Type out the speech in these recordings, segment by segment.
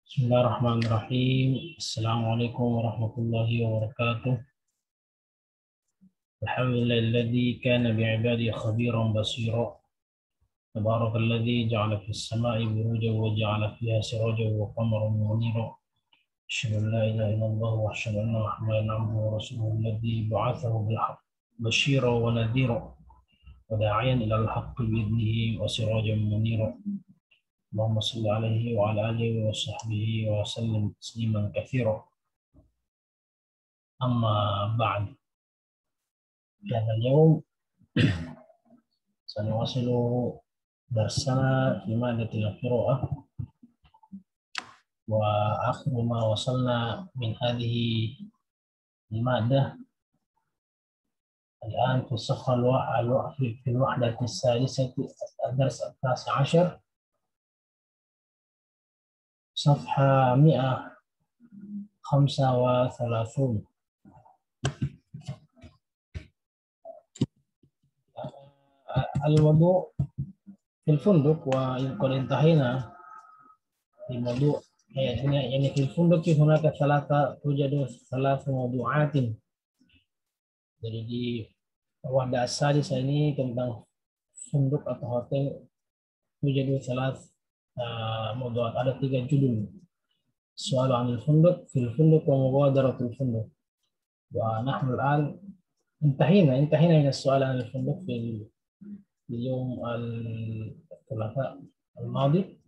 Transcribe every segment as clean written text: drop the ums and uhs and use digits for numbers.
بسم الله الرحمن الرحيم. السلام عليكم ورحمة الله وبركاته. الحمد لله الذي كان بعباده خبيرا بصيرا. تبارك الذي جعل في السماء بروجا وجعل فيها سراجا وقمرا منيرا. أشهد أن لا إله إلا الله وأشهد أن محمدا عبده ورسوله الذي بعثه بالحق بشيرا ونذيرا وداعيا إلى الحق بإذنه وسراجا منيرا. اللهم صل عليه وعلى آله وصحبه وسلم تسليما كثيرا. أما بعد، في هذا اليوم سنواصل درسنا في مادة القراءة، وآخر ما وصلنا من هذه المادة الآن في الصفحة في الوحدة السادسة، الدرس 19، صفحة 135. الموضوع في الفندق، وقد انتهينا في موضوع يعني في الفندق هناك توجد ثلاث موضوعات. Jadi di wahda sadis ini tentang funduk atau hotel توجد ثلاث موضوعات، ada 3 judul. سؤال عن الفندق، في الفندق، ومغادرة الفندق. ونحن الآن انتهينا من السؤال عن الفندق في اليوم الثلاثاء الماضي.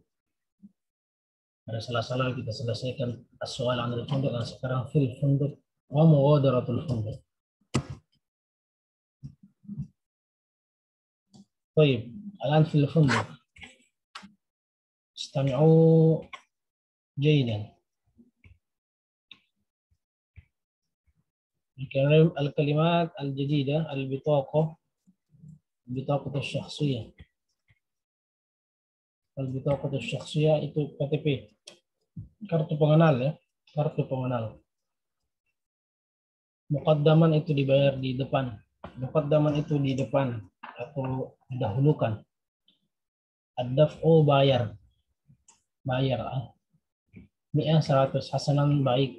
Pada Selasa lalu kita selesaikan soal anil funduk, dan sekarang fil funduk wa mughadaratul funduk. طيب الآن في الفندق استمعوا جيدا. الكلمات الجديدة: البطاقة الشخصية. البطاقة الشخصية itu KTP, kartu pengenal ya, kartu pengenal. Muqaddaman itu dibayar di depan. Muqaddaman itu di depan atau didahulukan. Ad-daf'u bayar. 100 hasanan baik.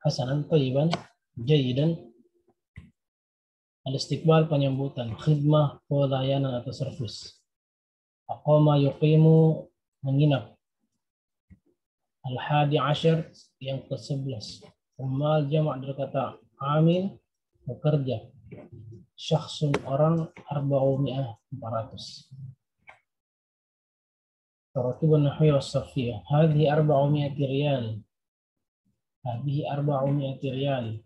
Hasanan thayyiban jayyidan. Al-istiqbal penyambutan. Khidmah pelayanan atau servis. Aqama yuqimu menginap. Al-hadi asyar yang ke-11. Ummal jamak dari kata amil bekerja. Syakhsun orang, 400. Taratibun nahwi was-sarfiyah. Hadhihi 400 riyal. Hadhihi 400 riyal.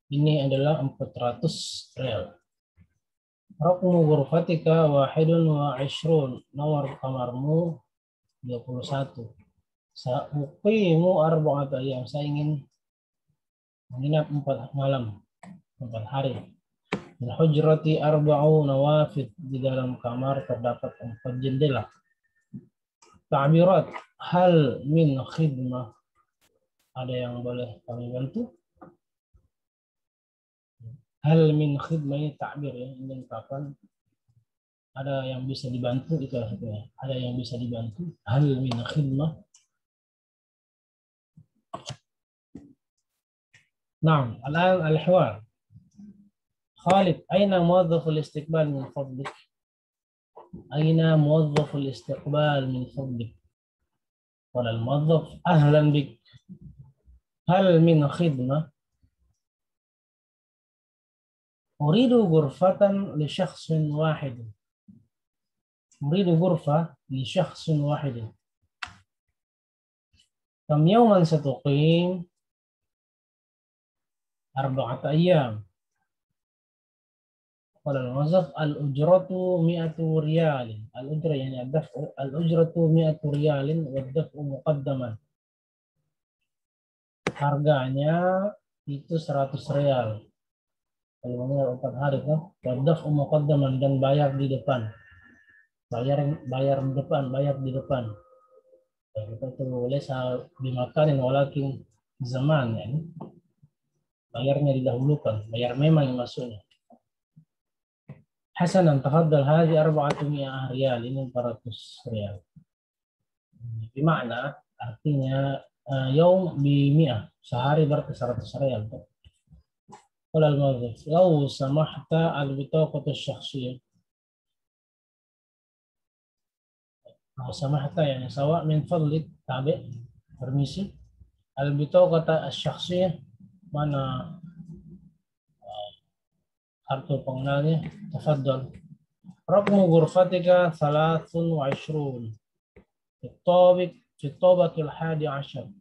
Ini adalah 400 riyal. Raqmu ghurfatika 21. Nomor kamarmu 21. Sa'uqimu 4 ayyam. Saya ingin menginap 4 malam, 4 hari. Di hujrati 4 nawafid. Di dalam kamar terdapat 4 jendela. Ta'birat. Hal min khidmah. Ada yang boleh kami bantu? Hal min khidmah ini ta'bir ya, ingin kapan ada yang bisa dibantu, itu artinya. Ada yang bisa dibantu. Hal min khidmah. Naam, الآن الحوار. خالد، أين موظف الاستقبال من فضلك؟ أين موظف الاستقبال من فضلك؟ قال الموظف: أهلا بك. هل من خدمة؟ أريد غرفة لشخص واحد. أريد غرفة لشخص واحد. كم يوما ستقيم؟ 4 أيام. قال الموظف: الأجرة 100 ريال. الأجرة يعني الدفع. الأجرة 100 ريال والدفع مقدما. Harganya itu 100 rial. Kalau menginap 4 hari kan, wadaf muqaddaman, dan bayar di depan. Bayar di depan. Kita boleh dimakanin walakin zaman ya. Bayarnya didahulukan, bayar memang yang maksudnya. Hasanan, tafaddal, hadhi 400 riyal. Ini 400 riyal. Bimakna artinya yaum bimi'ah, sehari berarti 100 rial. Qala al-mu'allif, "Law samahta al-bitaqatu asy-syakhsiyyah." Law samahta yani sawa min fadlik tabi' permisi. Al-bitaqatu asy-syakhsiyyah mana kartu pengenalnya? Tafadhal. Raqmu ghurfatika 23 في الطابق 11.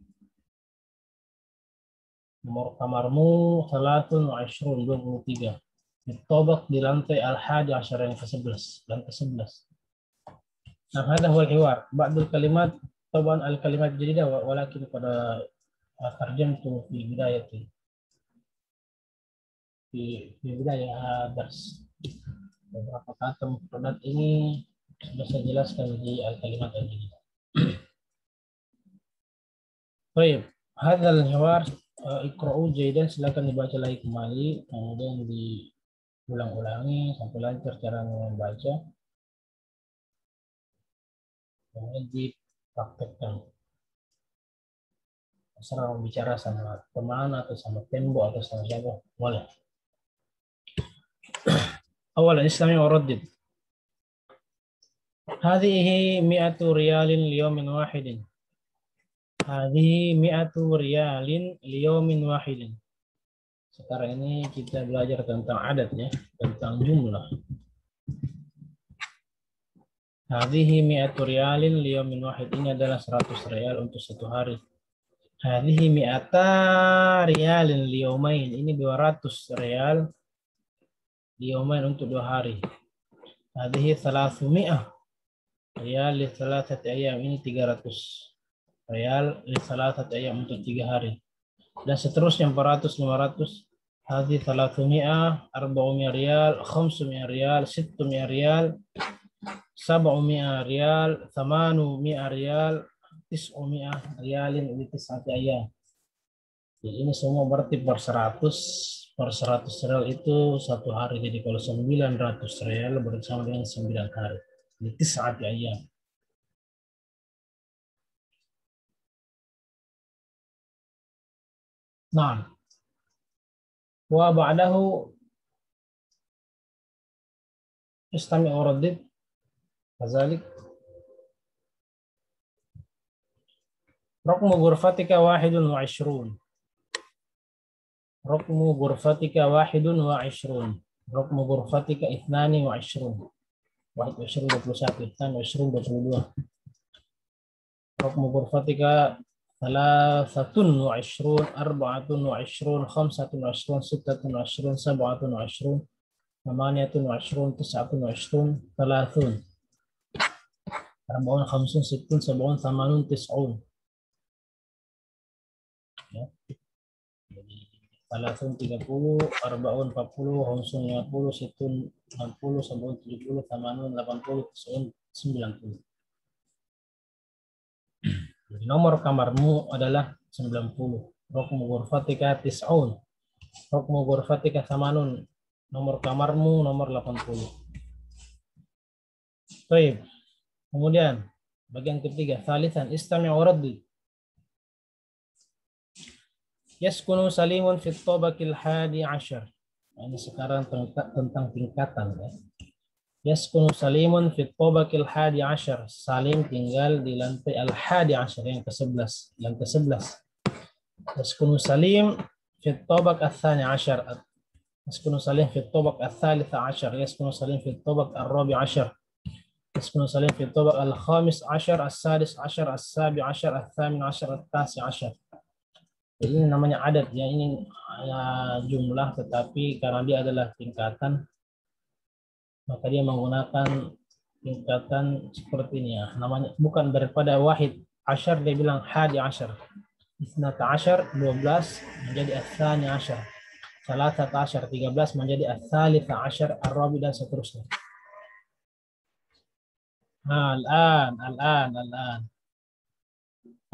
Nomor kamarmu 23 di tobak di lantai al-11 yang ke-11, lantai 11. Nah, hada huwa al-hiwar. Ba'dul kalimat taban al-kalimat jadidah walakin pada tarjamtu fi bidayati fi bidayah dars. Beberapa kata mufradat ini sudah saya jelaskan di al-kalimat al-jadidah. Baik, hadal hiwar iqra'u jaydan, silakan dibaca lagi kembali, kemudian diulang-ulangi sampai lancar cara membaca, kemudian dipraktekkan. Terserah mau bicara sama teman atau sama tembok atau sama siapa, boleh. Awalan Islami waraddid. Hadhihi 100 riyalin liyawmin wahidin. Hadhihi 100 riyalin liyawmin wahidin. Sekarang ini kita belajar tentang adat ya, tentang jumlah. Hadhihi 100 riyalin liyawmin wahid, ini adalah 100 rial untuk satu hari. Hadhihi 100 riyalin liyawmain, ini 200 rial liyawmain untuk 2 hari. Hadhihi 300 riyal li 3 ayyam, ini 300 rial li 3 ayyam untuk 3 hari. Dan seterusnya 400, 500. Hadhihi 300, 400 riyal, 500 riyal, 600 riyal, 700 riyal, 800 riyal, 900 riyalin li 9 ayyam. Jadi ini semua berarti per 100 rial itu satu hari. Jadi kalau 900 rial berarti sama dengan 9 hari. Li 9 ayyam. Nah, wa ba'dahu istami' waraddid kadzalik. Raqmu ghurfatika 21. Raqmu ghurfatika 21. Raqmu ghurfatika 22. 21 22. Raqmu ghurfatika 23, 24, 25, 26, 27, 28, 29, 30. 40, 50, 60, 70, 80, 90. Ya. Jadi 30, 30, 40, 40, 50, 50, 60, 60, 70, 70, 80, 80, 90. Jadi nomor kamarmu adalah 90. Raqmu ghurfatika 90. Raqmu ghurfatika 80. Nomor kamarmu nomor 80. Baik. Kemudian bagian ketiga, thalithan istami' waraddid. Yaskunu Salimun fit tabaqil 11. Ini sekarang tentang tingkatan ya. Yaskunu Salimun fit tabaqil 11. Salim tinggal di lantai al-11 yang ke-11, lantai 11. Yaskunu Salim fit tabaq ats-tsani 'ashar. Yaskunu Salim fit tabaq ats-tsalits 'ashar. Yaskunu Salim fit tabaq ar-rabi' 'ashar. Yaskunu Salim fit tabaq al-khamis 'ashar, as-sadis 'ashar, as-sabi' 'ashar, ats-tsamin 'ashar, at-tasi' 'ashar. Ini namanya adat ya, ini jumlah, tetapi karena dia adalah tingkatan maka dia menggunakan tingkatan seperti ini ya. Namanya bukan daripada wahid asyar, dia bilang hadi asyar. Isnata asyar 12 menjadi ats-tsani asyar. Salasat asyar 13 menjadi ats-tsalits asyar, ar-rabi' dan seterusnya. Nah, al-an.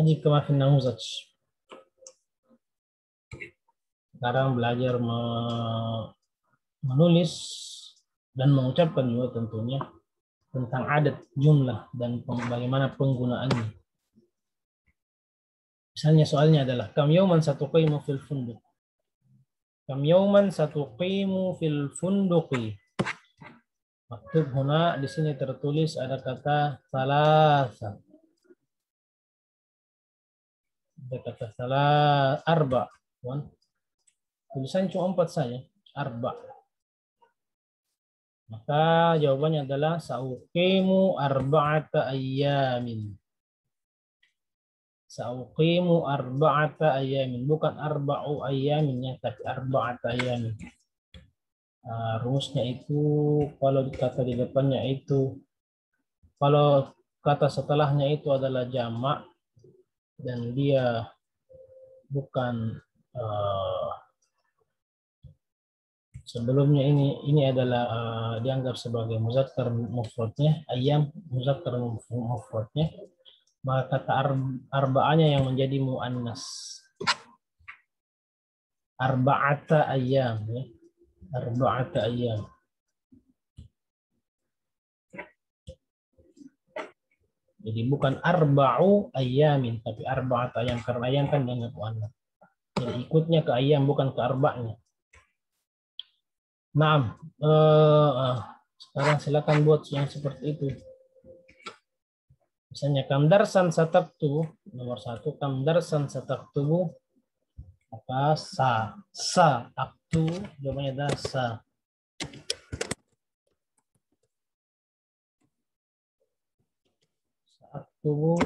Ini kama fi namuzaj. Sekarang belajar menulis dan mengucapkan juga tentunya tentang adat, jumlah, dan bagaimana penggunaannya. Misalnya soalnya adalah kam yawman satuqimu fil funduq. Kam yawman satuqimu fil funduqi. Maktub huna di sini tertulis ada kata salasa. Ada kata salah arba. Tulisan cuma 4 saja. Arba. Maka jawabannya adalah sauqimu arba'ata ayyamin. Sauqimu arba'ata ayyamin. Bukan arba'u ayyamin ya, tapi arba'ata ayyamin. Rumusnya itu kalau kata di depannya itu, kalau kata setelahnya itu adalah jamak dan dia bukan sebelumnya ini adalah dianggap sebagai muzakkar mufradnya, ayam muzakkar mufradnya, maka kata arba'anya yang menjadi muannas. Arba'ata ayam ya. Arba'ata ayam. Jadi bukan arba'u ayamin, tapi arba'ata ayam, karena ayam kan dianggap muannas. Jadi ikutnya ke ayam bukan ke arba'nya. Nah, sekarang silakan buat yang seperti itu. Misalnya kam darsan sataktubu, nomor 1, kam darsan sataktubu, maka sa aktu jawabannya adalah sa. Aktubu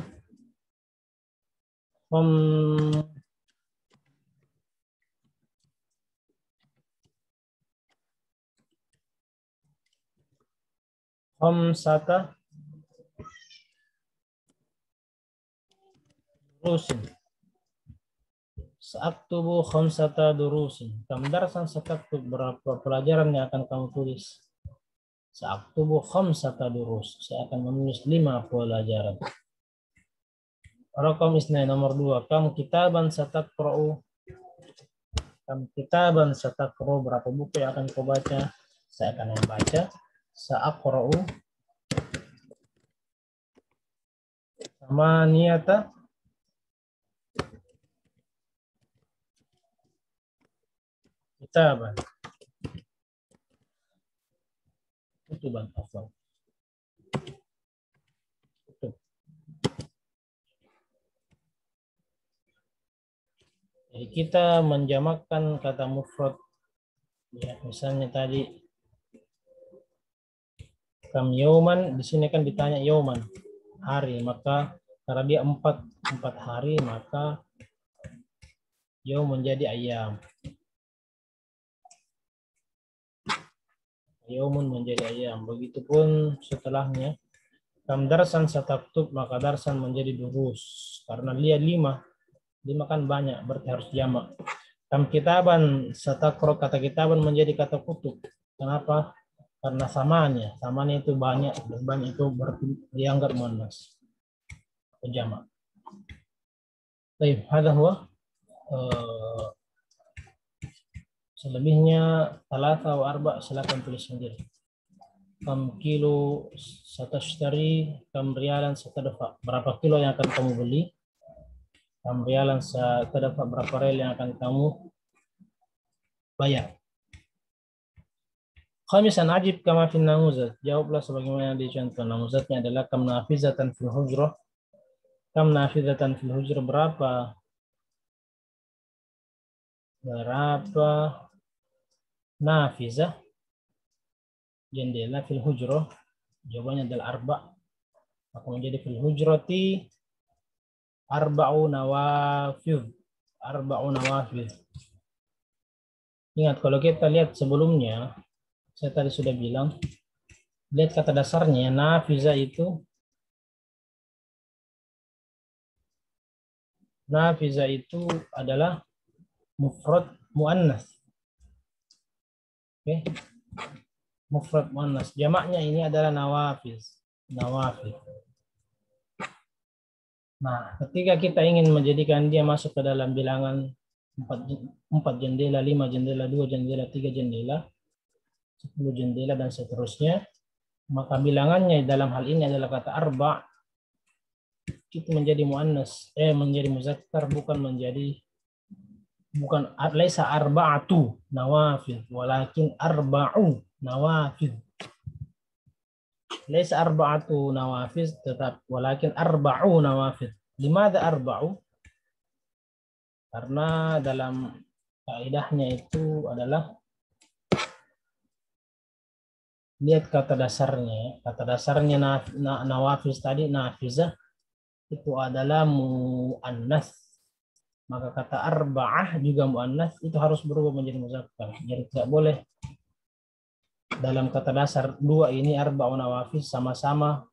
khamsata durusin. Saaktubu khamsata durusin. Kam darsan sataktub, berapa pelajaran yang akan kamu tulis? Saaktubu khamsata durus. Saya akan menulis 5 pelajaran. Raqam isnai, nomor 2. Kam kitaban sataqra'u. Kam kitaban sataqra'u, berapa buku yang akan kau baca? Saya akan membaca. Sa'aqra'u samaniyata kitaban. Kutuban afdal. Kutub. Jadi kita menjamakkan kata mufrad. Ya, misalnya tadi kam yauman, di sini kan ditanya yauman, hari, maka karena dia 4 hari, maka yaum menjadi ayam. Yaumun menjadi ayam. Begitupun setelahnya. Kam darsan sataktub, maka darsan menjadi durus. Karena dia 5. 5 kan banyak, berarti harus jamak. Kam kitaban satakro, kata kitaban menjadi kata kutub. Kenapa? Karena samanya. Samanya itu banyak. Dan banyak itu berarti dianggap muannas. Jamak. Baik, hadha huwa. Selebihnya talata wa arba silakan tulis sendiri. Kam kilo satashtari, kam rialan satadfa. Berapa kilo yang akan kamu beli? Kam rialan satadfa, berapa rial yang akan kamu bayar? Khamisan ajib kama fin namuzat. Jawablah sebagaimana di contoh. Namuzatnya adalah kam nafizatan fil hujrah. Kam nafizatan fil hujrah, berapa nafizah jendela fil hujrah? Jawabannya adalah arba. Maka menjadi fil hujrati arba'u nawafidh. Arba'u nawafidh. Ingat, kalau kita lihat sebelumnya, saya tadi sudah bilang, lihat kata dasarnya, nafiza itu adalah mufrad muannas. Oke. Mufrad muannas. Jamaknya ini adalah nawafiz. Nawafidh. Nah, ketika kita ingin menjadikan dia masuk ke dalam bilangan 4 jendela, 5 jendela, 2 jendela, 3 jendela, 10 jendela, dan seterusnya, maka bilangannya dalam hal ini adalah kata arba. itu menjadi muannas, menjadi muzakkar, bukan laisa arba'atu nawafil, walakin arba'u nawafil. Laisa arba'atu nawafil, tetap walakin arba'u nawafil. Limadha arba'u? Karena dalam kaidahnya itu adalah lihat kata dasarnya. Kata dasarnya nawafiz tadi, nafizah, itu adalah muannas. Maka kata arba'ah juga muannas, itu harus berubah menjadi muzakkar. Jadi tidak boleh dalam kata dasar dua ini arba'u nawafiz sama-sama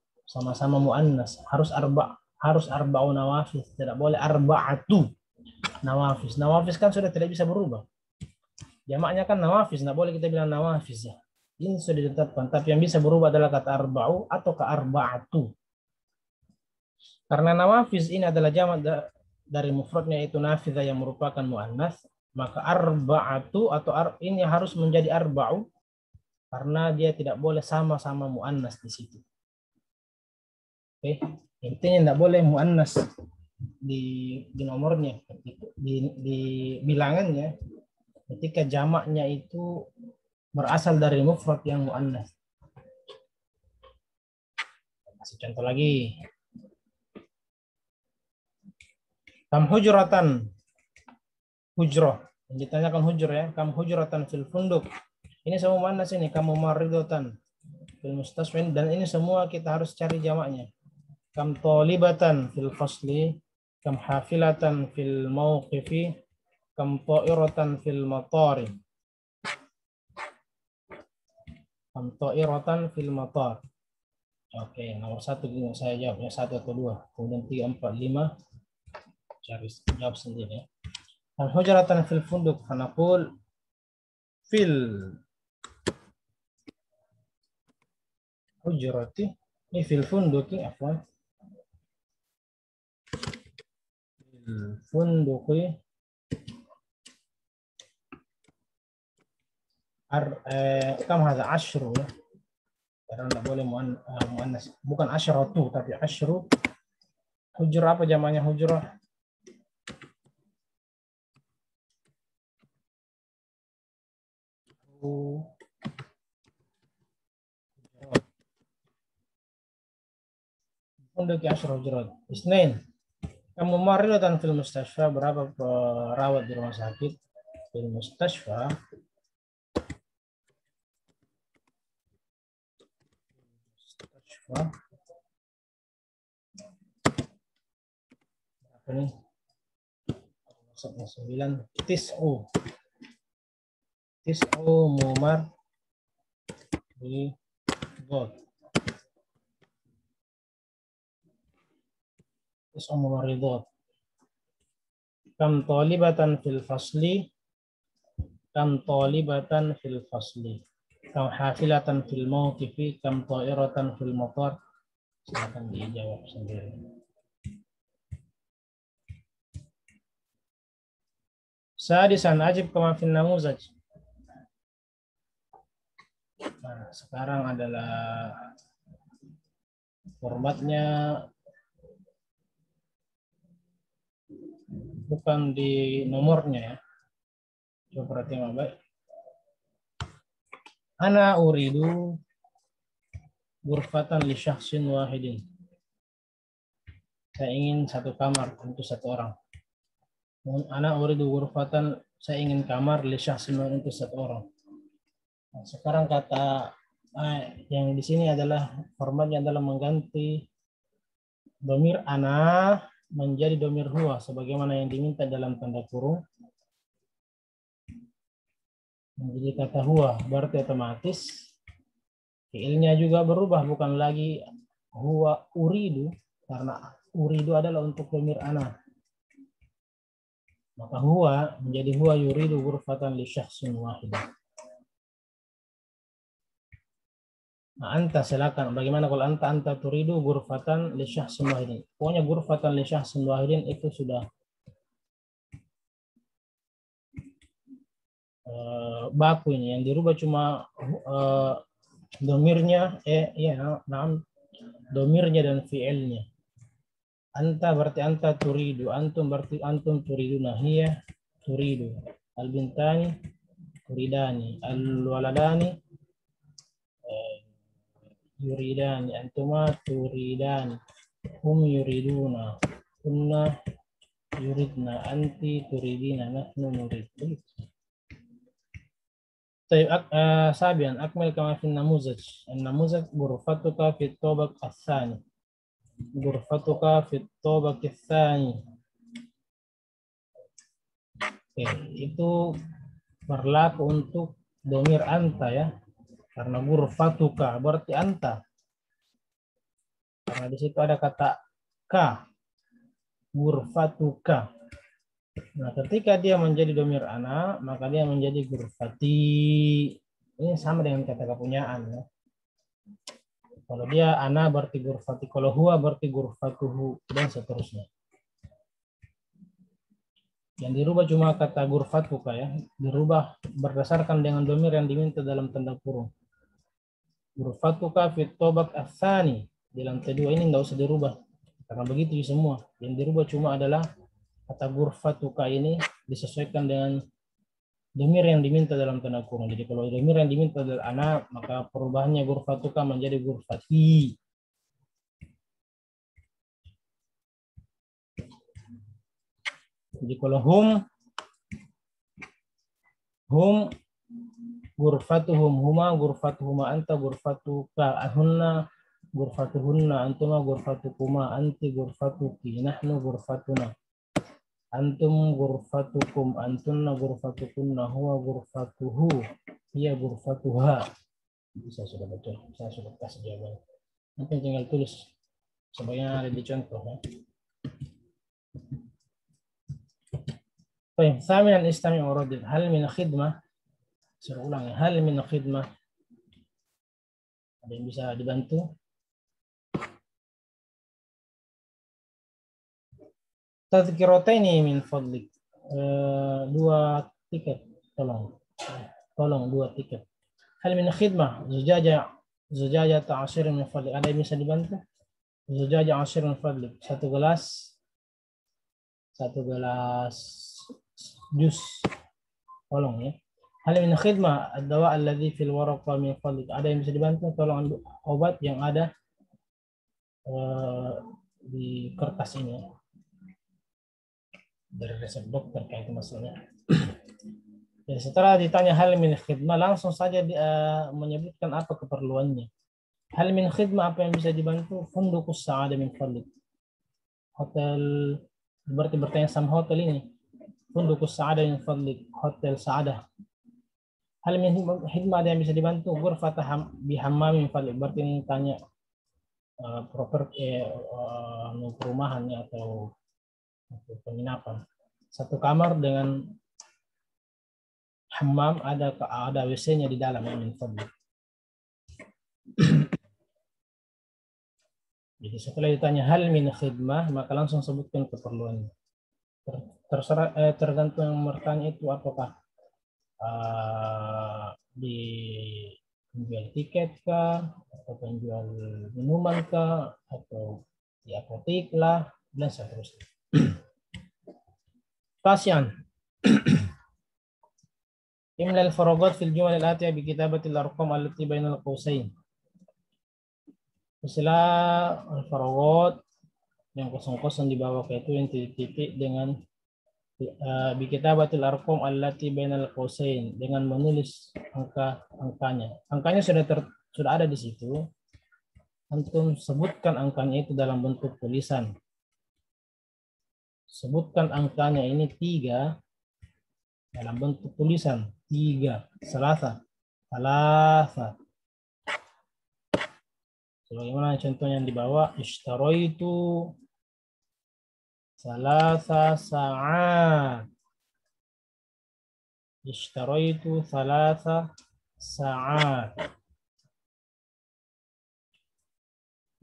muannas. Harus arba'u nawafiz, tidak boleh arba'atu nawafiz. Nawafiz kan sudah tidak bisa berubah. Jamaknya kan nawafiz, tidak boleh kita bilang nawafiz ya. Ini sudah ditetapkan, tapi yang bisa berubah adalah kata arba'u atau ke arba'atu. Karena nawafiz ini adalah jamak dari mufradnya itu nafizah yang merupakan muannas, maka arba'atu atau ini harus menjadi arba'u karena dia tidak boleh sama-sama muannas di situ. Oke, intinya tidak boleh muannas di nomornya, di bilangannya ketika jamaknya itu berasal dari mufrad yang muannas. Kasih contoh lagi. Kam hujratan, hujrah. Yang ditanyakan hujrah ya, kam hujratan fil funduk. Ini semua muannas ini, kamu maridatan fil mustasfin, dan ini semua kita harus cari jamaknya. Kam talibatan fil fasli, kam hafilatan fil mauqifi, kam ta'iratan fil matari. Kam ta'iratan fil matar. Oke, nomor 1 saya jawab ya, 1 atau 2. Kemudian 3, 4, 5 cari jawab sendiri ya. Kam hujratan fil funduk, fanaqul fil hujrati, ini fil funduki afwan. Fil funduki kam hadza 10 ya. Karena tidak boleh muannas. Bukan asyratu tapi asyru. Hujrah apa jamaknya hujrah? Untuk asyru hujrat. Isnain. Kamu maridatan fil mustashfa, berapa perawat di rumah sakit? Fil mustashfa berapa nih? 9 tis'u mumar di god. Tis'u mumaridot. Kam talibatan fil fasli, kam talibatan fil fasli, kam hafilatan fil mawqifi, kam ta'iratan fil matar. Silakan dijawab sendiri. Sadisan ajib kama fil namuzaj. Nah, sekarang adalah formatnya bukan di nomornya ya. Coba perhatikan baik. Ana uridu ghurfatan li syakhsin wahidin. Saya ingin satu kamar untuk satu orang. Ana uridu ghurfatan, saya ingin kamar li syakhsin wahidin untuk satu orang. Nah, sekarang kata yang di sini adalah formatnya adalah mengganti domir ana menjadi domir huwa sebagaimana yang diminta dalam tanda kurung. Menjadi kata huwa berarti otomatis fiilnya juga berubah, bukan lagi huwa uridu karena uridu adalah untuk domir ana. Maka huwa menjadi huwa yuridu ghurfatan li syakhsin wahid. Nah, anta silakan. Bagaimana kalau anta turidu ghurfatan li syakhsin wahidin? Pokoknya ghurfatan li syakhsin wahidin itu sudah baku ini. Yang dirubah cuma domirnya, domirnya dan fiilnya. Anta berarti anta turidu, antum berarti antum turiduna, hiya turidu, al-bintani turidani, al-waladani yuridani, antuma turidani, hum yuriduna, kunna yuridna, anti turidina, nahnu nurid. طيب سابعا أكمل كما في النموذج. النموذج غرفتك في الطابق الثاني. غرفتك في الطابق الثاني. Oke, itu berlaku untuk domir anta ya. Karena ghurfatuka berarti anta. Karena di situ ada kata ka. Ghurfatuka. Nah, ketika dia menjadi domir ana, maka dia menjadi ghurfati. Ini sama dengan kata kepunyaan ya. Kalau dia ana berarti ghurfati, kalau huwa berarti ghurfatuhu, dan seterusnya. Yang dirubah cuma kata ghurfatuka ya, dirubah berdasarkan dengan domir yang diminta dalam tanda kurung. Ghurfatuka fit tobak ats-tsani, di lantai 2 ini enggak usah dirubah. Karena begitu semua. Yang dirubah cuma adalah kata ghurfatuka ini disesuaikan dengan domir yang diminta dalam tanda kurung. Jadi kalau domir yang diminta adalah ana, maka perubahannya ghurfatuka menjadi ghurfati. Jadi kalau hum ghurfatuhum, huma ghurfatuhuma, anta ghurfatuka, ahunna ghurfatuhunna, antuma ghurfatukuma, anti ghurfatuki, nahnu ghurfatuna, antum ghurfatukum, antunna ghurfatukunna, huwa ghurfatuhu, hiya ghurfatuha. Bisa sudah baca, saya sudah kasih jawaban. Nanti tinggal tulis sebaiknya ada di contoh ya. Baik, samian istami uradid. Hal min khidmah. Suruh ulang ya. Hal min khidmah. Ada yang bisa dibantu? Tadhkirataini min fadlik. 2 tiket, tolong. Tolong 2 tiket. Hal min khidmah. Zujaja ta'ashir min fadlik. Ada yang bisa dibantu? Zujaja 10 min fadlik. Satu gelas jus. Tolong ya. Hal min khidmah ad-dawa alladhi fil waraqa min fadlik. Ada yang bisa dibantu? Tolong obat yang ada di kertas ini. Dari resep dokter kayak itu maksudnya. Jadi setelah ditanya hal min khidmah, langsung saja menyebutkan apa keperluannya. Hal min khidmah, apa yang bisa dibantu? Fundukus sa'adah min fadlik. Hotel, berarti bertanya sama hotel ini. Fundukus sa'adah min fadlik, hotel sa'adah. Hal min khidmah, ada yang bisa dibantu? Ghurfatah bihammam min fadlik. Berarti ini tanya properti perumahannya atau penginapan. Satu kamar dengan hammam, ada WC-nya di dalam min fadlik. Jadi setelah ditanya hal min khidmah, maka langsung sebutkan keperluannya. Terserah tergantung yang bertanya itu apakah di penjual tiket kah, atau penjual minuman kah, atau di apotek lah, dan seterusnya. Pasien. Imla al-faragat fil jumal al-atiyah bi kitabati al-arqam allati baina al-qausain. Istilah al-faragat yang kosong-kosong di bawah itu yang titik-titik dengan bi kitabatil arqam allati bainal qausain, dengan menulis angkanya. Angkanya sudah ada di situ. Antum sebutkan angkanya itu dalam bentuk tulisan. Sebutkan angkanya ini 3 dalam bentuk tulisan. 3, salasa. Sebagaimana contohnya yang di bawah, ishtaraitu salasa sa'at. Ishtaraitu salasa sa'at.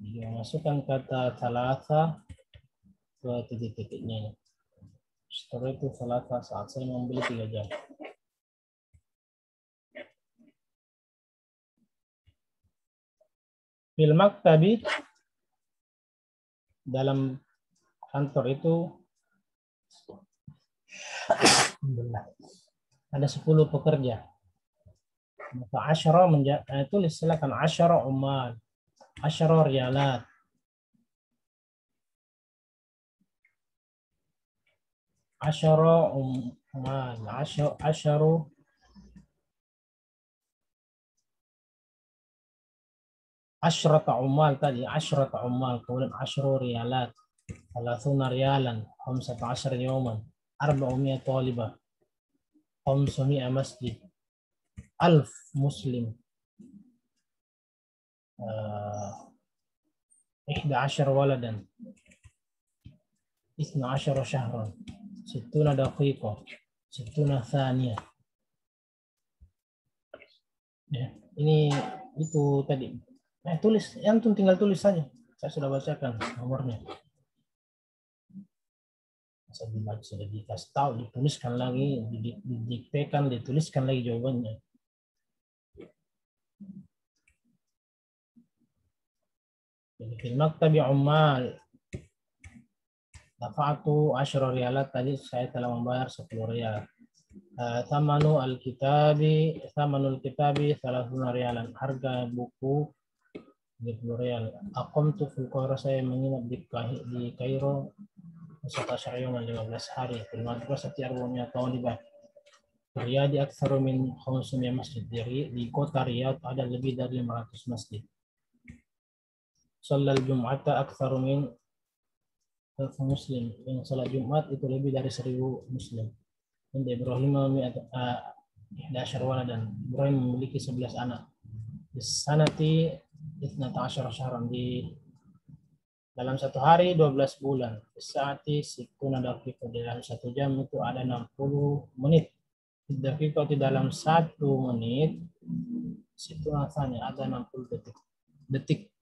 Jadi masukkan kata salasa ke titik-titiknya. Ishtaraitu salasa sa'at. Saya membeli 3 jam. Fil maktabi, dalam kantor itu ada 10 pekerja. Maka asyara tulis silakan asyara ummal, asyara rialat. Asyara ummal, asyaru asyrata ummal tadi, asyrata ummal, kemudian asyru rialat, 30 rialan, 15 yawman, 400 talibah, 500 masjid, 1000 muslim, 11 waladan, 12 syahran, 60 daqiqah, 60 thaniyah. Ya, ini itu tadi. Tulis, antum tinggal tulis saja. Saya sudah bacakan nomornya. Sudah dikasih tahu, dituliskan lagi, didiktekan, dituliskan lagi jawabannya. Jadi fil maktabi ummal dafa'tu 10 rialat, tadi saya telah membayar 10 rial. Thamanul kitabi 30 rialan, harga buku 30 rial. Aqamtu fil Qahirah, saya menginap di Kairo 19 yawman, 15 hari. Fil madrasati 400 talibah. Riyadi aktsaru min 500 masjid. Di kota Riyadh ada lebih dari 500 masjid. Shalal Jum'ata aktsaru min 1000 muslim. Yang salat Jumat itu lebih dari 1000 muslim. Inda Ibrahim 11 waladan. Ibrahim memiliki 11 anak. Di sanati 12 syahran, di dalam satu hari 12 bulan. Saati sikuna daqiqah, dalam 1 jam itu ada 60 menit. Daqiqah di dalam 1 menit sikuna tanya ada 60 detik.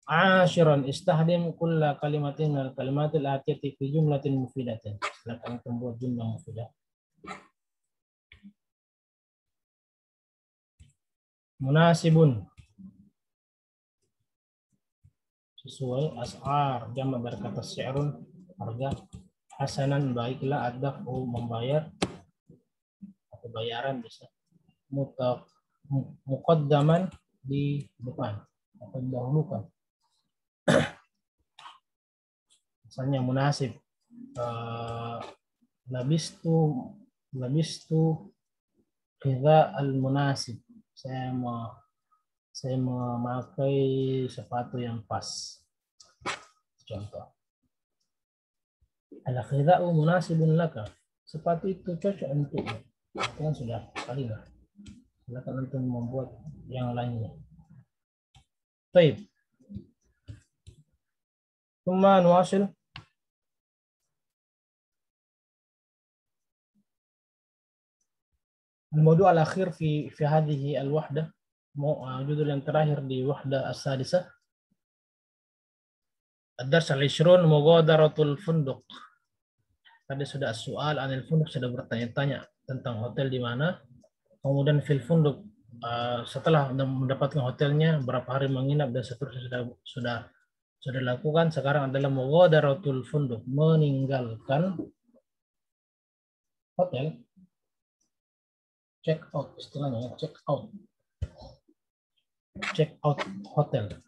Ashiran istahdim kulla kalimatin al kalimatil atiyati fi jumlatin mufidatin. Silakan membuat jumlah mufidah. Munasibun, sesuai. As'ar, jamak dari kata syi'run, harga. Hasanan, baiklah. Ad-daf'u, membayar atau bayaran bisa. Muqaddaman, di depan atau didahulukan. Misalnya munasib, labistu qidha al-munasib, saya memakai sepatu yang pas. Contoh, al-qidha'u munasibun laka, sepatu itu cocok untukmu. Itu kan sudah kali lah. Silakan untuk membuat yang lainnya. Baik. ثم نواصل. الموضوع الأخير في هذه الوحدة، judul yang terakhir di wahda as-sadisah. Ad-dars al-20, mughadaratul funduq. Tadi sudah soal anil funduq, sudah bertanya-tanya tentang hotel di mana. Kemudian fil funduq, setelah mendapatkan hotelnya, berapa hari menginap dan seterusnya sudah lakukan. Sekarang adalah mughadaratul funduq, meninggalkan hotel. Check out, istilahnya check out hotel.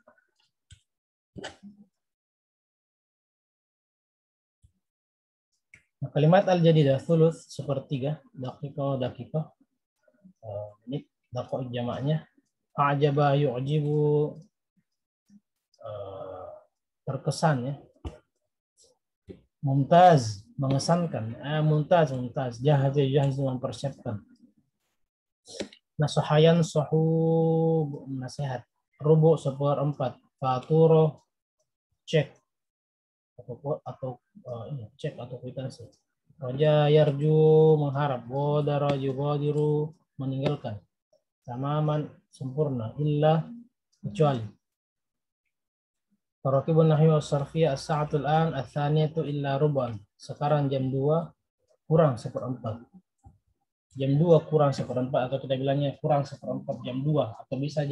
Nah, kalimat al-jadidah, thuluth, sepertiga, daqiqah, menit, daqiqah jamaknya. A'jaba yu'jibu, terkesan ya. Mumtaz, mengesankan. Mumtaz, jahaz, mempersiapkan. Nasahayan sahub, nasihat. Rubu, 1/4. Faturo, cek atau cek atau kwitansi. Raja yarju, mengharap. Bodara yubadiru, meninggalkan. Tamaman, sempurna. Illa, kecuali. Tarakibun nahwi was-sarfiyah as-sa'atul an ats-tsaniyatu illa ruban. Sekarang jam 2 kurang 1/4. Jam 2 kurang 1/4, atau kita bilangnya kurang 1/4 jam 2, atau bisa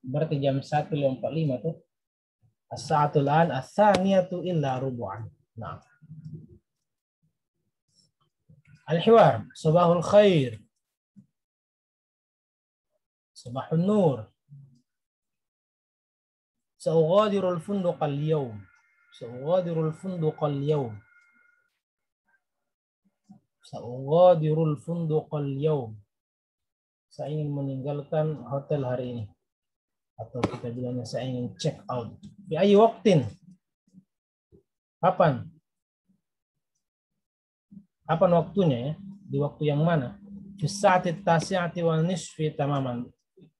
berarti jam 1.45 tuh. As-sa'atul an ats-tsaniyatu illa rubu'an. Nah. Al-hiwar, sabahul khair. Sabahun nur. Sa'ughadiru al-funduq al-yawm. Sa'ughadiru al-funduq al-yawm. Sa'ughadiru al-funduq al-yawm. Saya ingin meninggalkan hotel hari ini. Atau kita bilangnya saya ingin check out. Di ayi waktin. Kapan? Kapan waktunya ya? Di waktu yang mana? Fi sa'ati at-tasi'ati wal nisfi tamaman.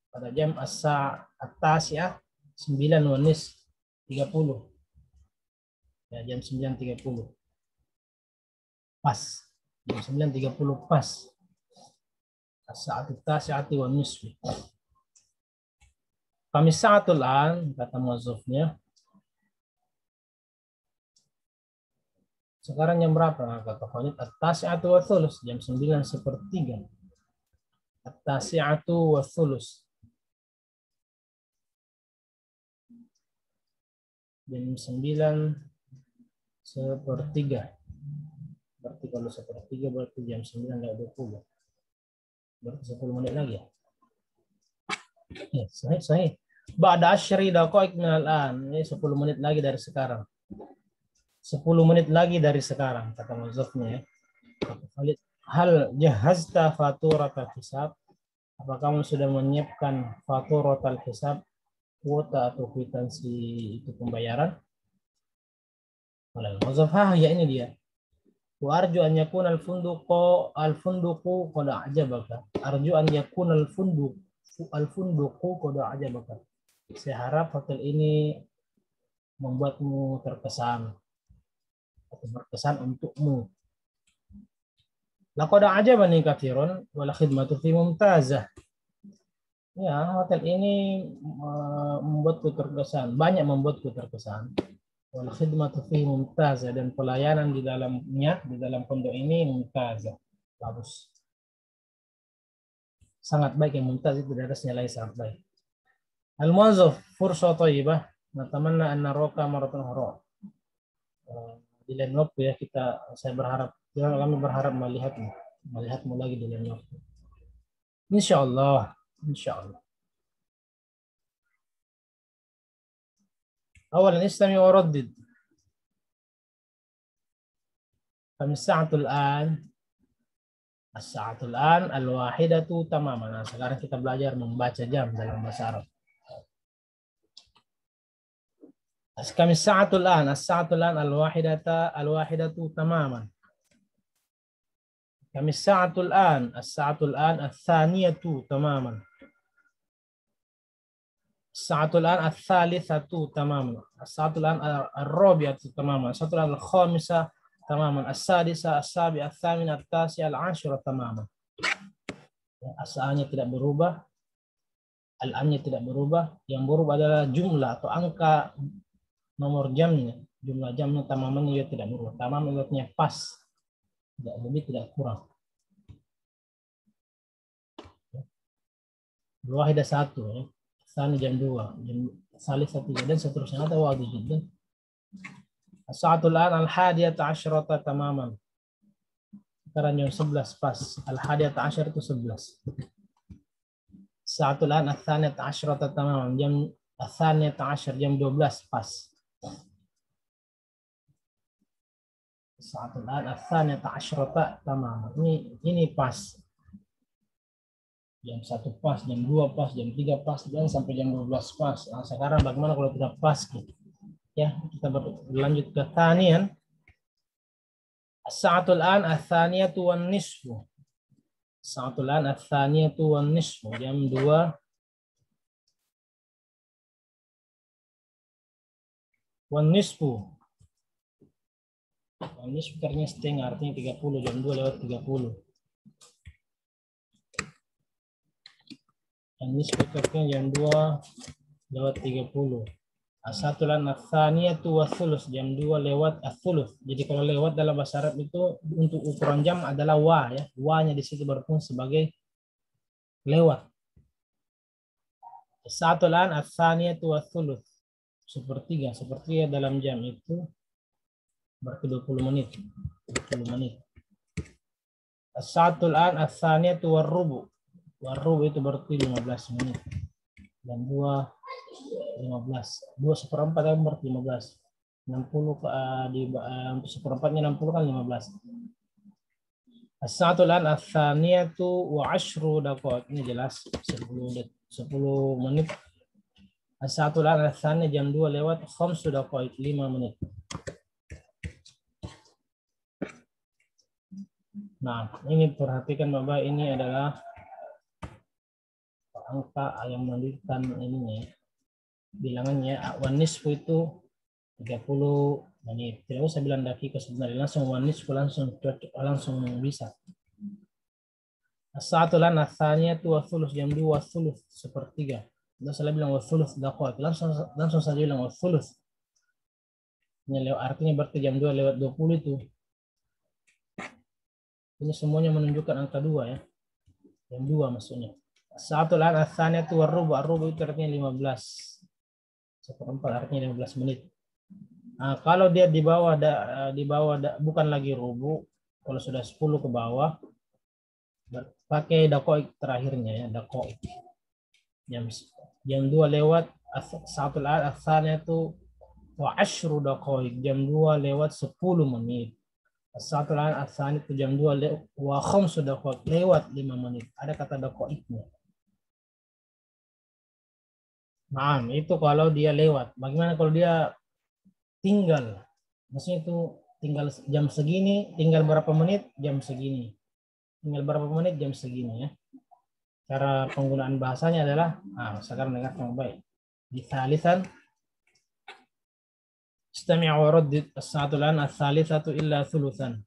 Pada jam at-tasi'ah 9 wal nisf 30. Ya, jam 9.30. Pas. Jam 9.30 pas. As-sa'ati at-tasi'ati wal nisfi. Kami sa'atul an, kata muazzafnya. Sekarang jam berapa? Kata Khalid, at-tasi'atu wa thulus, jam 9:03. At-tasi'atu wa thulus. Jam 9:03. Berarti kalau 1/3 berarti jam 9:20. Berarti 10 menit lagi ya? Ya, sahih. Ba'da asyri daqaiq minal an. Ini 10 menit lagi dari sekarang. 10 menit lagi dari sekarang, kata muazzafnya ya. Hal jahazta faturatal hisab? Apa kamu sudah menyiapkan faturatal hisab, kuota atau kwitansi itu pembayaran? Oleh muazzaf, ya ini dia. Wa arju an yakuna al-funduqu qad a'jabaka. Arju an yakuna al-funduqu qad a'jabaka. Saya harap hotel ini membuatmu terkesan atau berkesan untukmu. Laqad a'jabani katsirun wal khidmatu fi mumtazah. Ya, hotel ini membuatku terkesan, banyak membuatku terkesan. Wal khidmatu fi mumtazah, dan pelayanan di dalamnya, di dalam pondok ini mumtazah. Bagus. Sangat baik, yang mumtaz itu dari nilai sangat baik. Al-muazzaf fursah thayyibah, natamanna an naraka maratan ukhra. Di lain waktu ya saya berharap, kami berharap melihatmu lagi di lain waktu. Insyaallah, insyaallah. Awalan istami wa raddid. Kami sa'atul an. As-sa'atul an al-wahidatu tamaman. Nah, sekarang kita belajar membaca jam dalam bahasa Arab. Kami sa'atul an. As-sa'atul an al-wahidatu tamaman. Kami sa'atul an. As-sa'atul an al-thaniyatu tamaman. As-sa'atul an al-thalithatu tamaman. As-sa'atul an al-rabi'atu tamaman. As-sa'atul an al-khamisah tamaman. As-sadisa, as-sabi'ah, as-thaminah, at-tasi'ah, al-'ashirah tamaman. As-nya tidak berubah, al-nya tidak berubah. Yang berubah adalah jumlah atau angka nomor jamnya. Jumlah jamnya tamaman juga tidak berubah. Tamaman artinya pas, tidak lebih tidak kurang. Wahidah 1 ya. Sani jam 2, jam salis 1 dan seterusnya. Ada wadih jiddan. As-sa'atul an al-hadiyata asyrata tamaman. Sekarang jam 11 pas. Al-hadiyata asyar itu 11. Sa'atul an al-thaniyata asyrata tamaman. Jam al-thaniyata asyar, jam 12 pas. Sa'atul an al-thaniyata asyrata tamaman. Ini pas. Jam 1 pas, jam 2 pas, jam 3 pas, dan sampai jam 12 pas. Nah, sekarang bagaimana kalau tidak pas gitu? Ya, kita berlanjut ke tanian. As-sa'atul an ats-tsaniyatu wan nisfu. As-sa'atul an ats-tsaniyatu wan nisfu, jam 2 wan nisfu. Wan nisfu artinya setengah, artinya 30, jam 2 lewat 30. Wan nisfu artinya jam 2 lewat 30. As-sa'atul an ats-tsaniyatu wa thuluts, jam 2 lewat ats-thuluts. Jadi kalau lewat dalam bahasa Arab itu untuk ukuran jam adalah wa ya. Wa-nya di situ berfungsi sebagai lewat. As-sa'atul an ats-tsaniyatu wa thuluts. Sepertiga dalam jam itu berarti 20 menit. 20 menit. As-sa'atul an as-saniyatu warrubu. Warrubu itu berarti 15 menit. Dan 15. 2/4 kan berarti 15. 60 untuk seperempatnya 60 kan 15. As-sa'atul an as-saniyatu wa 10 daqaiq. Ini jelas 10 menit. As-sa'atul an as-saniyah jam 2 lewat 5 daqaiq, 5 menit. Nah, ini perhatikan Bapak, ini adalah angka yang menunjukkan ininya, bilangannya. Wanisfu itu 30 menit. Tidak usah bilang dakika sebenarnya, langsung wanisfu, langsung bisa. As-sa'atul an as-saniyah itu wasulus jam 2 wasulus sepertiga. Tidak usah bilang wasulus daqaiq, langsung saja bilang wasulus. Ini artinya berarti jam 2 lewat 20 itu. Ini semuanya menunjukkan angka 2 ya. Jam 2 maksudnya. As-sa'atul an as-saniyah itu warrubu. Arrubu itu artinya 15. Seperempat artinya 15 menit. Nah, kalau dia di bawah bukan lagi rubu, kalau sudah 10 ke bawah pakai daqaiq terakhirnya ya, daqaiq. Jam 2 lewat as-sa'atul an as-saniyah itu wa 10 daqaiq, jam 2 lewat 10 menit. As-sa'atul an as-saniyah itu jam 2 lewat wa 5 daqaiq, lewat 5 menit. Ada kata daqaiqnya. Nah, itu kalau dia lewat. Bagaimana kalau dia tinggal? Maksudnya itu tinggal jam segini, tinggal berapa menit, jam segini. Tinggal berapa menit, jam segini ya. Cara penggunaan bahasanya adalah, sekarang dengarkan baik. Misalisan, istami' wa raddid as-sa'atul an as-salisatu illa thuluthan.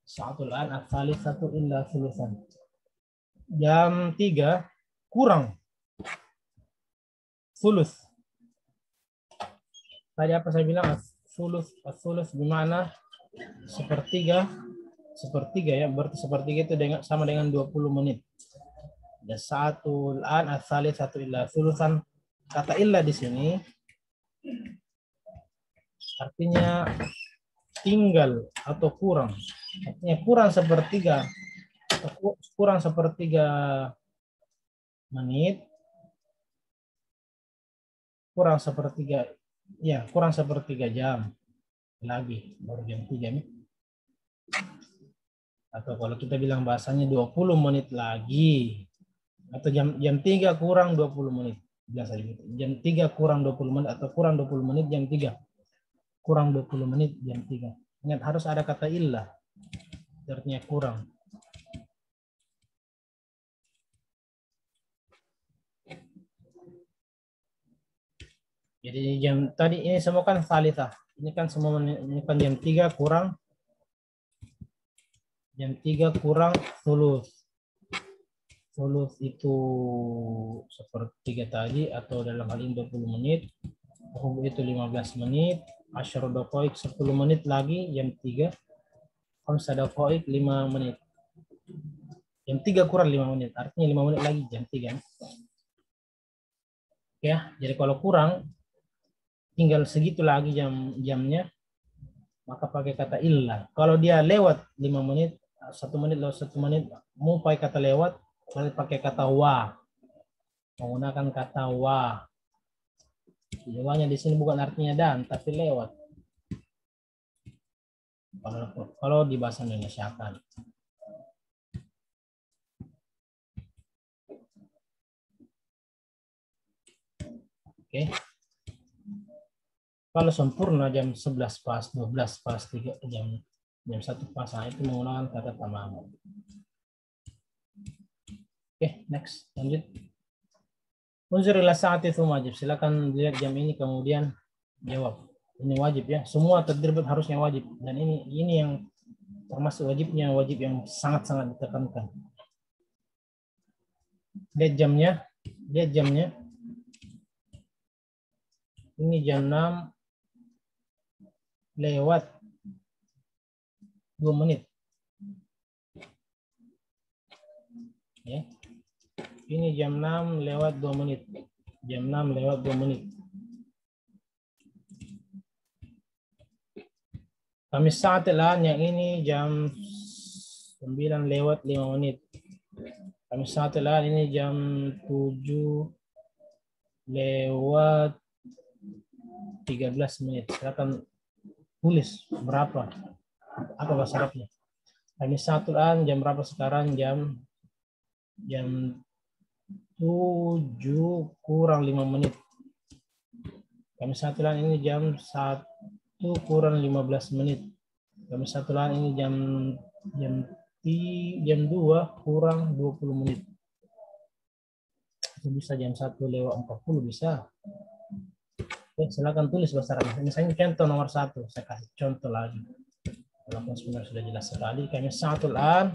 As-sa'atul an as-salisatu illa thuluthan. Jam 3 kurang thuluth. Tadi apa saya bilang? Thuluth bermakna sepertiga ya, berarti sepertiga itu sama dengan 20 menit. Dan sa'atul an as-salisatu illa thuluthan. Kata illa di sini artinya tinggal atau kurang. Artinya kurang sepertiga menit, kurang sepertiga jam lagi, baru jam 3 nih. Atau kalau kita bilang bahasanya 20 menit lagi, atau jam 3 kurang 20 menit. Biasa gitu. Jam 3 kurang 20 menit atau kurang 20 menit jam 3. Kurang 20 menit jam 3. Ingat harus ada kata illah. Artinya kurang. Jadi jam tadi ini semua kan salithah. Ini kan semua ini kan jam 3 kurang thuluth. Thuluth itu sepertiga tadi, atau dalam hal ini 20 menit. Rubu itu 15 menit. Asyru daqaiq 10 menit lagi jam 3. Khamsa daqaiq 5 menit. Jam 3 kurang 5 menit. Artinya 5 menit lagi jam 3. Ya, jadi kalau kurang tinggal segitu lagi jamnya, maka pakai kata illah. Kalau dia lewat 5 menit, 1 menit lewat 1 menit, mau pakai kata lewat, pakai kata wa. Menggunakan kata wa. Wanya di sini bukan artinya dan, tapi lewat. Kalau di bahasa Indonesia kan. Oke. Kalau sempurna jam 11 pas, 12 pas, 3 jam 1 pas, itu menggunakan kata tamam. Oke, next, lanjut. Unzur ila sa'ati tsumma wajib. Silakan lihat jam ini kemudian jawab. Ini wajib ya. Semua tadrib harusnya wajib, dan ini yang termasuk wajib yang sangat-sangat ditekankan. Lihat jamnya. Ini jam 6 lewat 2 menit. Ya. Ini jam 6 lewat 2 menit. Jam 6 lewat 2 menit. Kamis Sa'atilan yang ini jam 9:05. Kamis Sa'atilan ini jam 7:13. Silakan tulis berapa, apa bahasa Arabnya. Kamis Sa'atilan jam berapa sekarang? Jam 7:05. Kamis Sa'atilan ini jam 1:15. Kamis Sa'atilan ini jam 2:20. Itu bisa jam 1:40 bisa. Oke, silakan tulis bahasa Arab. Misalnya contoh nomor 1, saya kasih contoh lagi. Walaupun sebenarnya sudah jelas sekali. Kamis Sa'atilan,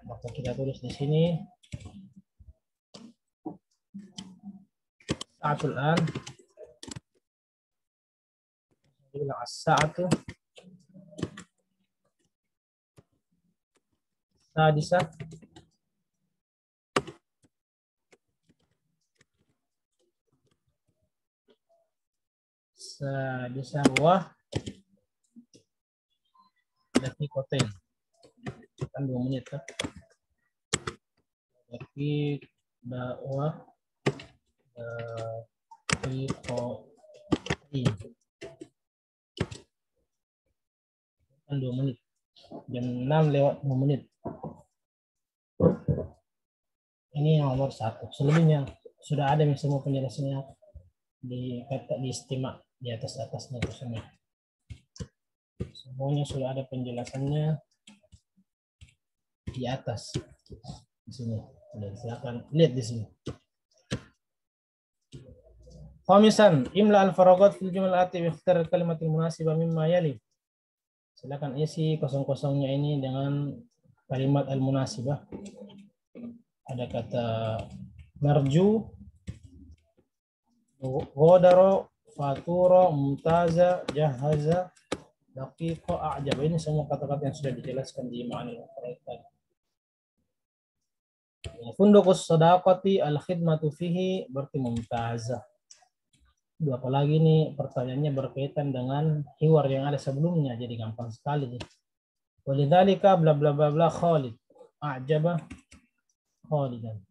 maka kita tulis di sini. Sa'atilan. Bilang as-sa'atu sadisa wah dakikotain. Kan 2 menit kan. Dakikotain. Kan 2 menit. Jam 6:05. Ini yang nomor 1. Selebihnya sudah ada semua penjelasannya di istimak di atasnya itu semua. Semuanya sudah ada penjelasannya di atas di sini. Silakan lihat di sini. Khamisan, imla al-faragat fil jumlati bi ikhtiar kalimatil munasibah mimma yali. Silakan isi kosong-kosongnya ini dengan kalimat al-munasibah. Ada kata marju, ghodaro, fatura, mumtaza, jahaza, daqiqa, a'jab. Ini semua kata-kata yang sudah dijelaskan di ma'anil mufradat. Fundukus sadaqati al-khidmatu fihi berarti mumtaza. Apalagi ini pertanyaannya berkaitan dengan hiwar yang ada sebelumnya, jadi gampang sekali. Walidzalika bla bla bla bla Khalid a'jaba Khalidan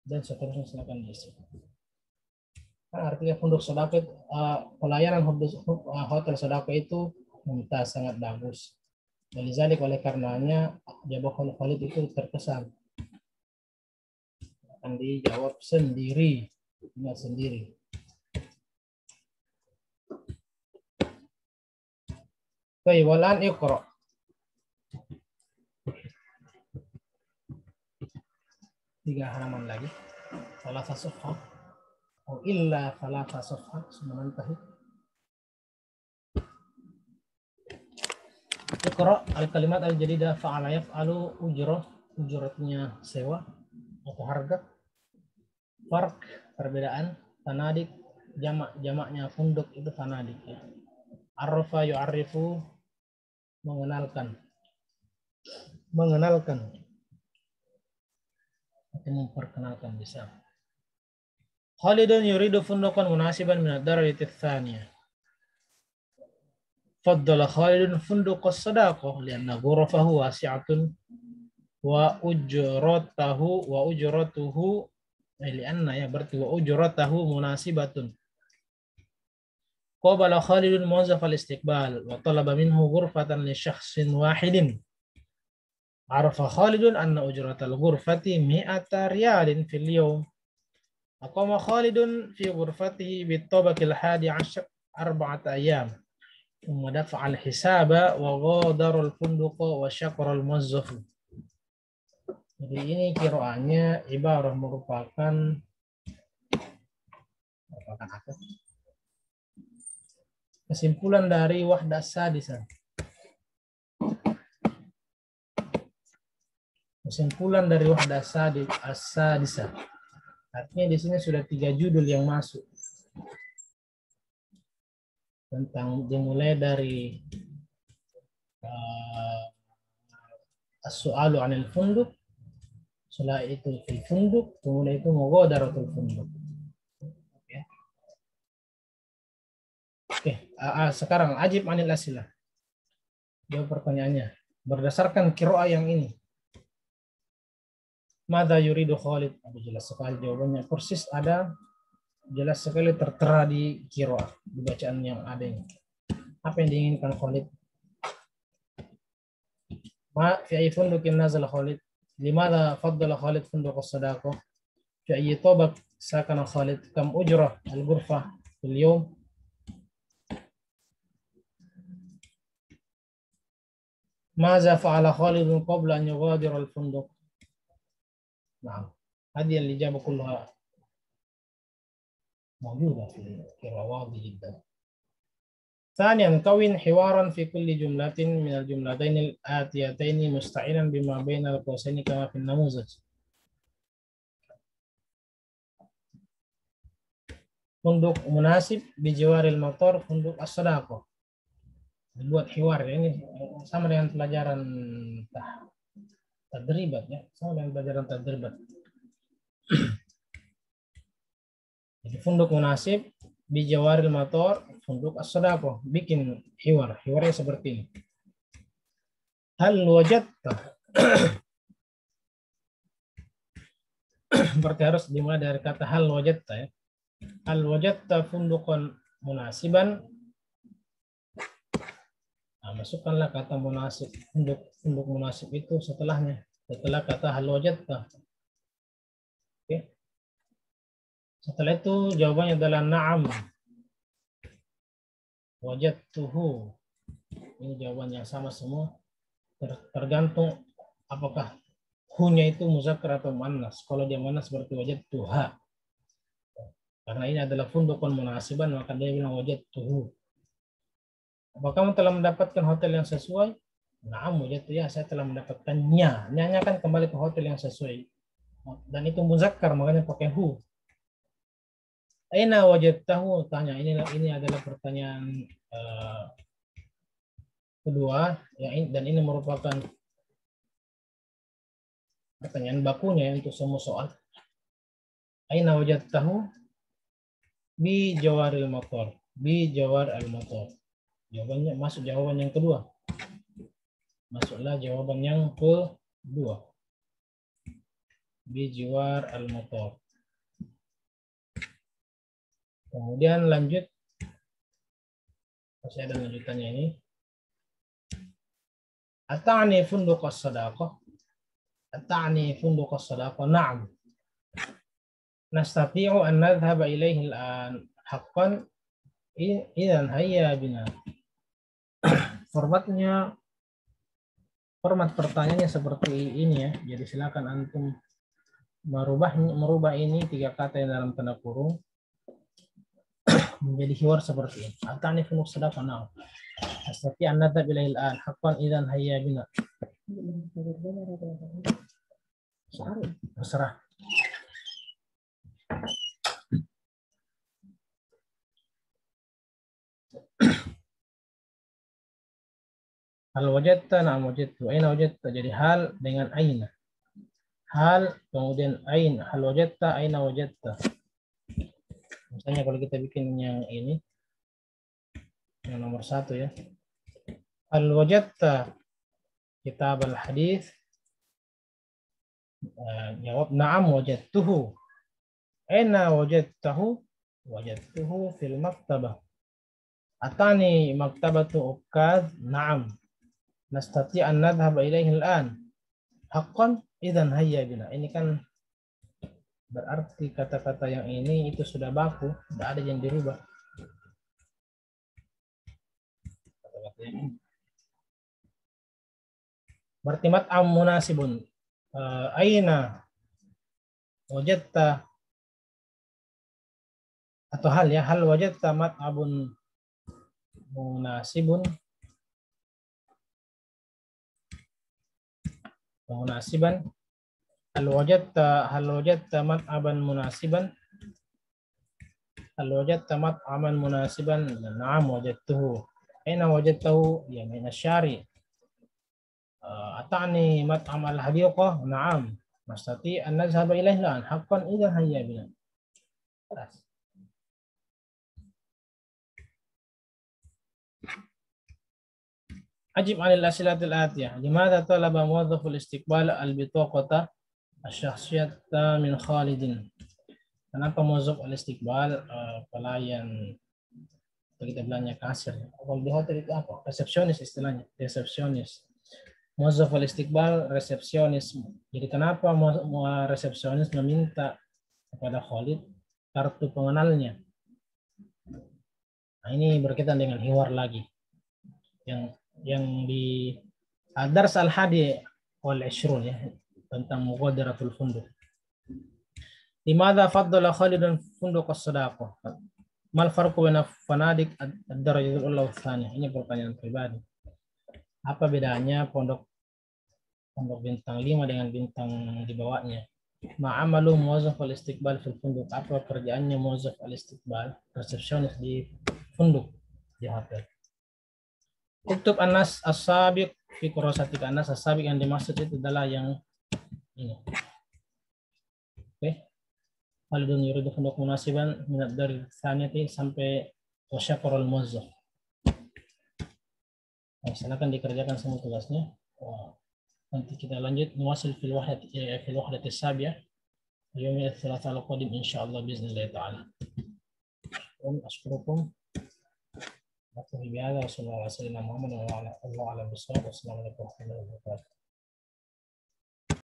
dan seterusnya. Silakan diisi. Artinya funduk sedekah, pelayanan hotel sedekah itu mumtaz, sangat bagus. Walidzalika, oleh karenanya jawab Khalid itu terkesan. Akan dijawab sendiri, ingat sendiri. Baik, walan iqra. Tiga halaman lagi. Salah safhah. Oh illa thalatha safhah semenantahi. Iqra al-kalimat al-jadidah fa'ala yaf'alu ujratnya sewa atau harga. Farq, perbedaan. Tanadik, jamaknya funduk itu tanadik ya. Arrafa yu'arrifu, mengenalkan atau memperkenalkan bisa. Khalidun yuridu fundukan munasiban min ad-darajati ats-tsaniyah. Faddala Khalidun funduqas sadaqah lianna ghurafahu wasi'atun wa ujratuhu lianna ya berarti wa ujratahu munasibatun. Qabala Khalidun muwazzaf al-istiqbal wa talaba minhu ghurfatan li syakhsin wahidin. Arafa Khalidun anna ujratal ghurfati 100 riyalin fil yawm. Aqama Khalidun fi ghurfatihi bit-tabaqil 11 4 ayyam. Thumma dafa'a al-hisaba wa ghadara al-funduqa wa syakara al-muwazzaf. Jadi ini qiraannya ibarah merupakan apa? Kesimpulan dari wahdah sadisah. Kesimpulan dari wahdah sadisah. Artinya di sini sudah 3 judul yang masuk. Tentang dimulai dari as-su'alu 'anil funduk, setelah itu fil funduk, kemudian itu mughadaratul funduk. Oke, sekarang ajib 'anil asilah. Jawab pertanyaannya. Berdasarkan qiraah yang ini. Mada yuridu Khalid? Jelas sekali jawabannya. Persis ada, jelas sekali tertera di qiraah, di bacaan yang ada ini. Apa yang diinginkan Khalid? Ma fi ay fundukin nazala Khalid? Limada faddala Khalid funduq as-sadaqah? Fi ay tabaq sakana Khalid? Kam ujrah al-ghurfah fil yawm? ماذا فعل خالد قبل أن يغادر الفندق؟ نعم، هذه الإجابة كلها موجودة في الرواضي جدا. ثانيا، كون حوارا في كل جملة من الجملتين الآتيتين مستعينا بما بين القوسين كما في النموذج. فندق مناسب بجوار المطار فندق الصداقة. Buat hiwar ya, ini sama dengan pelajaran tadribat ya, sama dengan pelajaran tadribat. Jadi funduk munasib bijawaril motor, funduk as-sadaqah, bikin hiwar. Hiwarnya seperti ini. Hal wajadta. Berarti harus dimulai dari kata hal wajadta ya. Hal wajadta fundukan munasiban. Nah, masukkanlah kata munasib, funduk munasib itu setelahnya, setelah kata hal wajadta. Oke. Setelah itu jawabannya adalah na'am. Wajadtuhu. Ini jawaban yang sama semua. Tergantung apakah hu-nya itu muzakkar atau muannas. Kalau dia muannas berarti wajadtuha. Karena ini adalah fundukun munasiban, maka dia bilang wajadtuhu. Apakah kamu telah mendapatkan hotel yang sesuai? Na'am wajadtu, ya saya telah mendapatkannya. Nya kan kembali ke hotel yang sesuai. Dan itu muzakkar, makanya pakai hu. Aina wajadtahu? Tanya. Ini adalah pertanyaan kedua ya, dan ini merupakan pertanyaan bakunya untuk semua soal. Aina wajadtahu? Bi jawaril motor. Bi jawar al motor. Jawabannya masuk jawaban yang kedua. Masuklah jawaban yang kedua. Bi jawar al motor. Kemudian lanjut. Masih ada lanjutannya ini. Ata'ni funduq as-sadaqah. Ata'ni funduq as-sadaqah. Na'am. Nastati'u an nadhhaba ilaihi al-an. Haqqan. Idzan hayya bina. Format pertanyaannya seperti ini ya. Jadi silakan antum merubah ini 3 kata yang dalam tanda kurung menjadi hiwar seperti ini. Ata'ni funduq as-sadaqah. Na'am. Nastati'u an nadhhaba ilaihi al-an. Haqqan idzan hayya bina. Terserah. Hal wajadta, na'am wajadtu. Aina wajadta, jadi hal dengan aina. Hal, kemudian ain. Hal wajadta, aina wajadta. Misalnya kalau kita bikin yang ini, yang nomor 1 ya. Hal wajadta kitab al-hadis. Jawab, na'am wajadtuhu. Aina wajadtahu? Wajadtuhu fil maktabah. Atani maktabatu ukaz, na'am. Nastati an nadhhab ilaihi al-an. Haqqan idzan hayya bina. Ini kan berarti kata-kata yang ini itu sudah baku, tidak ada yang dirubah. Kata-kata yang ini. Berarti mat'am munasibun. Aina wajadta, atau hal ya, hal wajadta mat'abun munasibun. Munasiban. Hal wajadta mat'aban munasiban. Hal wajadta mat'aman munasiban. Na'am wajadtuhu. Aina wajadtahu? Ya min asy-syari. Ata'ni mat'am al-hadiqah? Na'am. Nastati an nadhhaba ilaihi al-an. Haqqan idzan hayya bina. Ajib 'anil as'ilatil atiyah. Limadha talaba muwazzaful istiqbal al-bitaqata asy-syakhsiyata min Khalidin? Kenapa muwazzaf al-istiqbal pelayan atau kita bilangnya kasir? Kalau di hotel itu apa? Resepsionis istilahnya, resepsionis. Muwazzaf al-istiqbal resepsionis. Jadi kenapa resepsionis meminta kepada Khalid kartu pengenalnya? Nah, ini berkaitan dengan hiwar lagi yang di Dars al-Hadi wal 20 ya, tentang mughadaratul funduk. Limadha faddala Khalidun funduk as-sadaqah? Mal farqu baina fanadik ad-darajatul ula wa tsaniyah? Ini pertanyaan pribadi. Apa bedanya pondok bintang 5 dengan bintang di bawahnya? Ma'amalu muwazzaf al-istiqbal fil funduk. Apa kerjaannya muwazzaf al-istiqbal, resepsionis di funduk, di hotel? Uktub Anas as-sabiq fi kurasatika. Anas as-sabiq yang dimaksud itu adalah yang ini. Oke. Khalidun yuridu funduk munasiban minat dari tsaniyati sampai wasyakurul muwazzaf. Nah, silakan dikerjakan semua tugasnya. Nanti kita lanjut nuwasil fil wahdati sabiah. Yawmi ats-tsalatsa al-qadim insyaallah biiznillah taala. Ashkurukum. Wa sallallahu alaihi wa sallam Muhammad wa ala alihi wa sahbihi. Wassalamu alaikum warahmatullahi wabarakatuh.